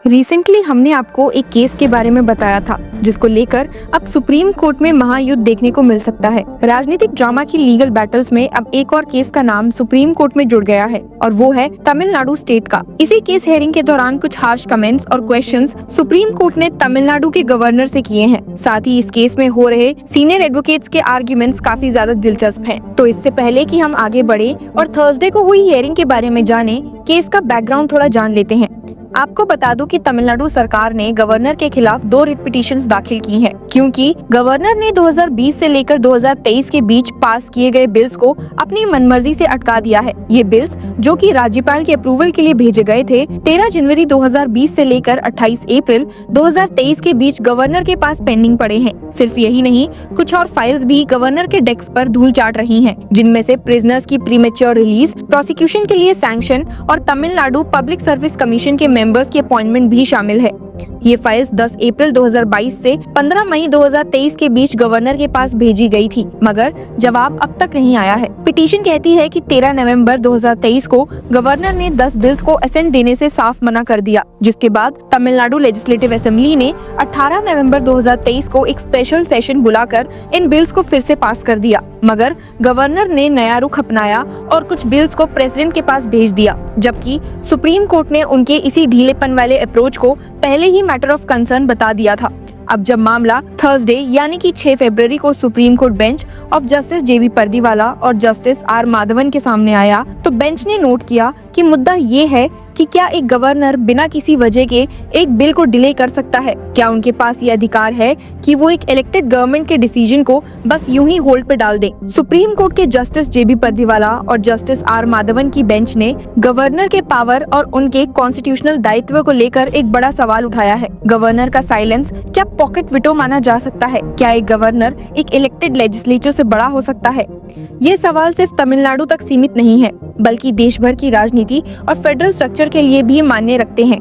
Recently हमने आपको एक केस के बारे में बताया था जिसको लेकर अब सुप्रीम कोर्ट में महायुद्ध देखने को मिल सकता है। राजनीतिक ड्रामा की लीगल बैटल्स में अब एक और केस का नाम सुप्रीम कोर्ट में जुड़ गया है और वो है तमिलनाडु स्टेट का। इसी केस हेयरिंग के दौरान कुछ हार्श कमेंट्स और क्वेश्चंस सुप्रीम कोर्ट ने तमिलनाडु के गवर्नर से किए हैं। साथ ही इस केस में हो रहे सीनियर एडवोकेट्स के आर्ग्यूमेंट्स काफी ज्यादा दिलचस्प हैं। तो इससे पहले कि हम आगे बढ़े और थर्सडे को हुई हियरिंग के बारे में जाने, केस का बैकग्राउंड थोड़ा जान लेते हैं। आपको बता दूं कि तमिलनाडु सरकार ने गवर्नर के खिलाफ 2 रिट पिटीशंस दाखिल की हैं, क्योंकि गवर्नर ने 2020 से लेकर 2023 के बीच पास किए गए बिल्स को अपनी मनमर्जी से अटका दिया है। ये बिल्स जो कि राज्यपाल के अप्रूवल के लिए भेजे गए थे, 13 जनवरी 2020 से लेकर 28 अप्रैल 2023 के बीच गवर्नर के पास पेंडिंग पड़े हैं। सिर्फ यही नहीं, कुछ और फाइल्स भी गवर्नर के डेस्क पर धूल चाट रही हैं, जिनमें से प्रिजनर्स की प्रीमेच्योर रिलीज, प्रोसिक्यूशन के लिए सैंक्शन और तमिलनाडु पब्लिक सर्विस कमीशन के मेंबर्स की अपॉइंटमेंट भी शामिल है। ये फाइल्स 10 अप्रैल 2022 से 15 मई 2023 के बीच गवर्नर के पास भेजी गई थी, मगर जवाब अब तक नहीं आया है। पिटीशन कहती है कि 13 नवंबर 2023 को गवर्नर ने 10 बिल्स को असेंट देने से साफ मना कर दिया, जिसके बाद तमिलनाडु लेजिस्लेटिव असेंबली ने 18 नवंबर 2023 को एक स्पेशल सेशन बुलाकर इन बिल्स को फिर से पास कर दिया, मगर गवर्नर ने नया रुख अपनाया और कुछ बिल्स को प्रेसिडेंट के पास भेज दिया, जबकि सुप्रीम कोर्ट ने उनके इसी ढीलेपन वाले अप्रोच को पहले ही मैटर ऑफ कंसर्न बता दिया था। अब जब मामला थर्सडे यानी कि 6 फरवरी को Supreme Court bench of justice JB Pardiwala और जस्टिस आर माधवन के सामने आया, तो बेंच ने नोट किया कि मुद्दा ये है कि क्या एक गवर्नर बिना किसी वजह के एक बिल को डिले कर सकता है? क्या उनके पास ये अधिकार है कि वो एक इलेक्टेड गवर्नमेंट के डिसीजन को बस यूं ही होल्ड पे डाल दे? सुप्रीम कोर्ट के जस्टिस जेबी पर्दीवाला और जस्टिस आर माधवन की बेंच ने गवर्नर के पावर और उनके कॉन्स्टिट्यूशनल दायित्व को लेकर एक बड़ा सवाल उठाया है। गवर्नर का साइलेंस क्या पॉकेट विटो माना जा सकता है? क्या एक गवर्नर एक इलेक्टेड लेजिस्लेचर से बड़ा हो सकता है? ये सवाल सिर्फ तमिलनाडु तक सीमित नहीं है, बल्कि देश भर की राजनीति और फेडरल स्ट्रक्चर के लिए भी मायने रखते हैं।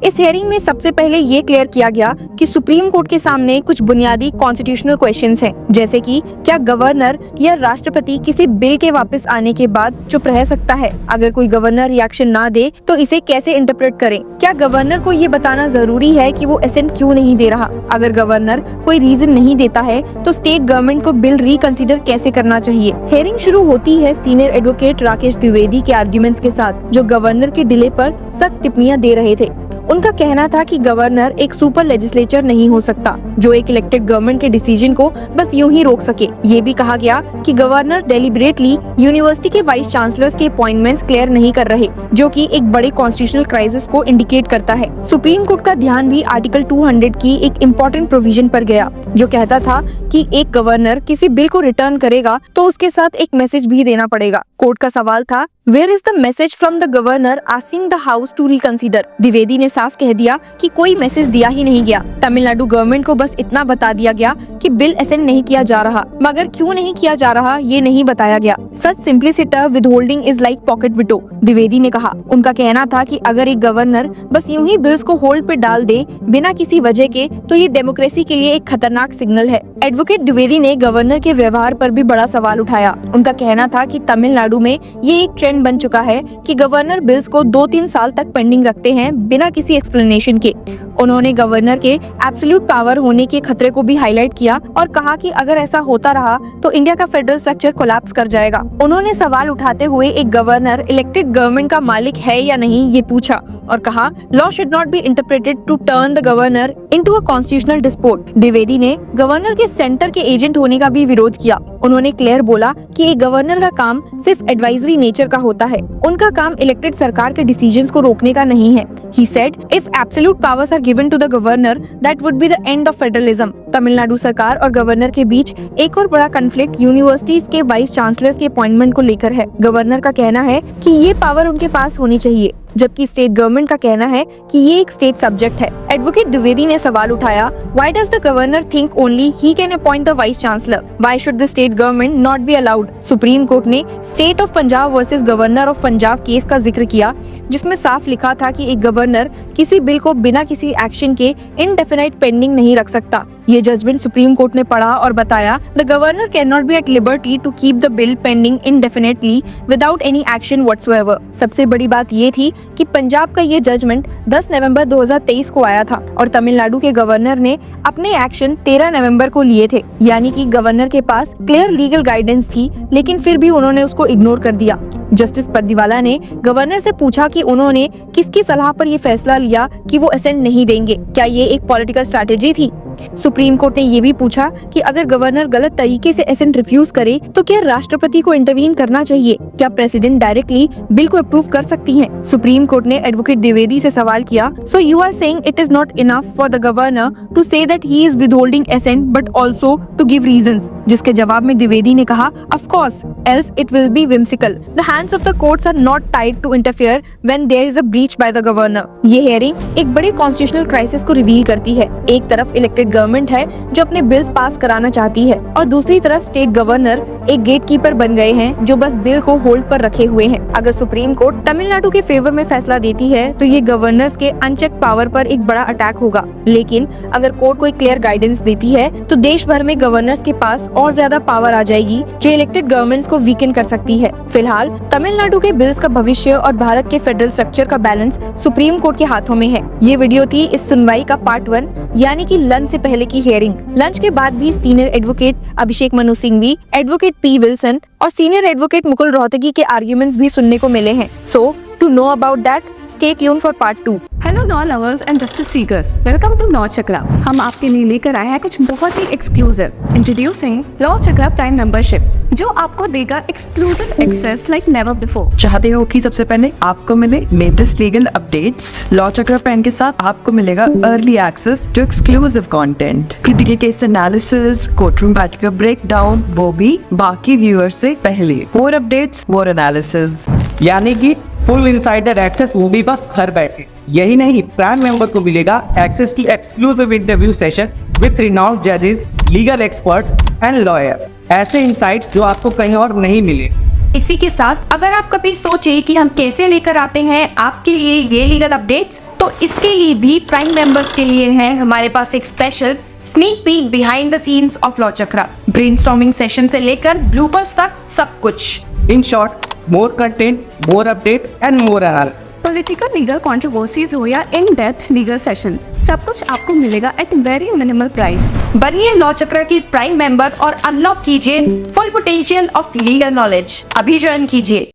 इस हेयरिंग में सबसे पहले ये क्लियर किया गया कि सुप्रीम कोर्ट के सामने कुछ बुनियादी कॉन्स्टिट्यूशनल क्वेश्चंस हैं, जैसे कि क्या गवर्नर या राष्ट्रपति किसी बिल के वापस आने के बाद चुप रह सकता है? अगर कोई गवर्नर रिएक्शन ना दे तो इसे कैसे इंटरप्रेट करें? क्या गवर्नर को ये बताना जरूरी है कि वो असेंट क्यों नहीं दे रहा? अगर गवर्नर कोई रीजन नहीं देता है तो स्टेट गवर्नमेंट को बिल रिकंसिडर कैसे करना चाहिए? हियरिंग शुरू होती है सीनियर एडवोकेट राकेश द्विवेदी के आर्ग्यूमेंट्स के साथ, जो गवर्नर के डिले पर सख्त टिप्पणियां दे रहे थे। उनका कहना था कि गवर्नर एक सुपर लेजिस्लेचर नहीं हो सकता जो एक इलेक्टेड गवर्नमेंट के डिसीजन को बस यूं ही रोक सके। ये भी कहा गया कि गवर्नर डेलिब्रेटली यूनिवर्सिटी के वाइस चांसलर्स के अपॉइंटमेंट्स क्लियर नहीं कर रहे, जो कि एक बड़े कॉन्स्टिट्यूशनल क्राइसिस को इंडिकेट करता है। सुप्रीम कोर्ट का ध्यान भी आर्टिकल 200 की एक इम्पोर्टेंट प्रोविजन पर गया, जो कहता था कि एक गवर्नर किसी बिल को रिटर्न करेगा तो उसके साथ एक मैसेज भी देना पड़ेगा। कोर्ट का सवाल था, Where is the message from the governor asking the house to reconsider? Dwivedi ने साफ कह दिया कि कोई मैसेज दिया ही नहीं गया। तमिलनाडु गवर्नमेंट को बस इतना बता दिया गया कि बिल असेंट नहीं किया जा रहा, मगर क्यों नहीं किया जा रहा ये नहीं बताया गया। Such simplicity withholding is like pocket veto, Dwivedi ने कहा। उनका कहना था कि अगर एक गवर्नर बस यूं ही बिल्स को होल्ड पे डाल दे बिना किसी वजह के, तो ये डेमोक्रेसी के लिए एक खतरनाक सिग्नल है। एडवोकेट द्विवेदी ने गवर्नर के व्यवहार पर भी बड़ा सवाल उठाया। उनका कहना था कि तमिलनाडु में ये एक ट्रेंड बन चुका है कि गवर्नर बिल्स को 2-3 साल तक पेंडिंग रखते हैं बिना किसी एक्सप्लेनेशन के। उन्होंने गवर्नर के एब्सोल्यूट पावर होने के खतरे को भी हाईलाइट किया और कहा कि अगर ऐसा होता रहा तो इंडिया का फेडरल स्ट्रक्चर कोलैप्स कर जाएगा। उन्होंने सवाल उठाते हुए एक गवर्नर इलेक्टेड गवर्नमेंट का मालिक है या नहीं ये पूछा और कहा, law should not be interpreted to turn the governor into a constitutional dispute. Dwivedi ने गवर्नर के सेंटर के एजेंट होने का भी विरोध किया। उन्होंने क्लियर बोला कि एक गवर्नर का काम सिर्फ एडवाइजरी नेचर का होता है, उनका काम इलेक्टेड सरकार के डिसीजंस को रोकने का नहीं है। He said, if absolute powers are given to the governor, that would be the end of federalism. Tamil Nadu सरकार और गवर्नर के बीच एक और बड़ा कन्फ्लिक्ट यूनिवर्सिटीज के वाइस चांसलर्स के अपॉइंटमेंट को लेकर है। गवर्नर का कहना है कि ये पावर उनके पास होनी चाहिए, जबकि स्टेट गवर्नमेंट का कहना है कि ये एक स्टेट सब्जेक्ट है। एडवोकेट द्विवेदी ने सवाल उठाया, Why does the governor think only he can appoint the vice chancellor? Why should the state government not be allowed? Supreme court ने state of Punjab versus governor of Punjab case का जिक्र किया, जिसमें साफ लिखा था कि एक गवर्नर किसी बिल को बिना किसी एक्शन के इनडेफिनाइट पेंडिंग नहीं रख सकता। ये जजमेंट सुप्रीम कोर्ट ने पढ़ा और बताया, the governor can not be at liberty to keep the bill pending indefinitely without any action whatsoever. सबसे बड़ी बात ये थी कि पंजाब का ये जजमेंट 10 नवंबर 2023 को आया था और तमिलनाडु के गवर्नर ने अपने एक्शन 13 नवंबर को लिए थे, यानी कि गवर्नर के पास क्लियर लीगल गाइडेंस थी, लेकिन फिर भी उन्होंने उसको इग्नोर कर दिया। जस्टिस परदीवाला ने गवर्नर से पूछा कि उन्होंने किसकी सलाह पर ये फैसला लिया कि वो असेंट नहीं देंगे, क्या ये एक पॉलिटिकल स्ट्रैटेजी थी? सुप्रीम कोर्ट ने ये भी पूछा कि अगर गवर्नर गलत तरीके से असेंट रिफ्यूज करे तो क्या राष्ट्रपति को इंटरवीन करना चाहिए? क्या प्रेसिडेंट डायरेक्टली बिल को अप्रूव कर सकती हैं? सुप्रीम कोर्ट ने एडवोकेट द्विवेदी से सवाल किया, so you are saying it is not enough for the governor to say that he is withholding assent but also to give reasons? जिसके जवाब में द्विवेदी ने कहा, of course, else it will be whimsical. The hands of the courts are not tied to interfere when there is a breach by the governor. ये hearing एक बड़े constitutional crisis को reveal करती है। एक तरफ इलेक्टेड गवर्नमेंट है जो अपने बिल्स पास कराना चाहती है और दूसरी तरफ स्टेट गवर्नर एक गेटकीपर बन गए हैं जो बस बिल को होल्ड पर रखे हुए हैं। अगर सुप्रीम कोर्ट तमिलनाडु के फेवर में फैसला देती है तो ये गवर्नर्स के अनचेक पावर पर एक बड़ा अटैक होगा, लेकिन अगर कोर्ट कोई क्लियर गाइडेंस देती है तो देश भर में गवर्नर्स के पास और ज्यादा पावर आ जाएगी जो इलेक्टेड गवर्नमेंट्स को वीकन कर सकती है। फिलहाल तमिलनाडु के बिल्स का भविष्य और भारत के फेडरल स्ट्रक्चर का बैलेंस सुप्रीम कोर्ट के हाथों में है। ये वीडियो थी इस सुनवाई का पार्ट 1, यानी कि लंच से पहले की हियरिंग। लंच के बाद भी senior advocate Abhishek Manu Singhvi, advocate P Wilson और सीनियर एडवोकेट मुकुल रोहतगी के आर्ग्यूमेंट्स भी सुनने को मिले हैं। So to know about that, stay tuned for part 2. Hello law lovers and justice seekers, welcome to law Chakra. हम आपके लिए लेकर आए हैं कुछ बहुत ही exclusive. Introducing law Chakra prime membership, जो आपको देगा exclusive access like never before. चाहते हो कि सबसे पहले आपको मिले latest legal updates? Law Chakra prime के साथ आपको मिलेगा early access to exclusive content, critical case analysis, courtroom battle का ब्रेकडाउन, वो भी बाकी व्यूअर्स से पहले। मोर अपडेट्स, मोर एनालिसिस, यानी कि फुल इनसाइडर एक्सेस, वो भी बस घर बैठे। यही नहीं, प्राइम मेंबर को मिलेगा access to exclusive interview session with renowned जजेस, लीगल एक्सपर्ट्स एंड लॉयर्स। ऐसे इनसाइट्स जो आपको कहीं और नहीं मिले। इसी के साथ अगर आप कभी सोचे कि हम कैसे लेकर आते हैं आपके लिए ये लीगल अपडेट्स, तो इसके लिए भी प्राइम मेंबर्स के लिए है हमारे पास एक special sneak peek behind the scenes of law chakra. Brainstorming session से लेकर ब्लूपर्स तक सब कुछ। In short, more content, more update and more analysis. Political legal controversies हो या इन डेप्थ लीगल सेशंस, सब कुछ आपको मिलेगा एट वेरी मिनिमल प्राइस। बनिए लॉ चक्र की प्राइम मेंबर और अनलॉक कीजिए full potential of legal knowledge. अभी ज्वाइन कीजिए।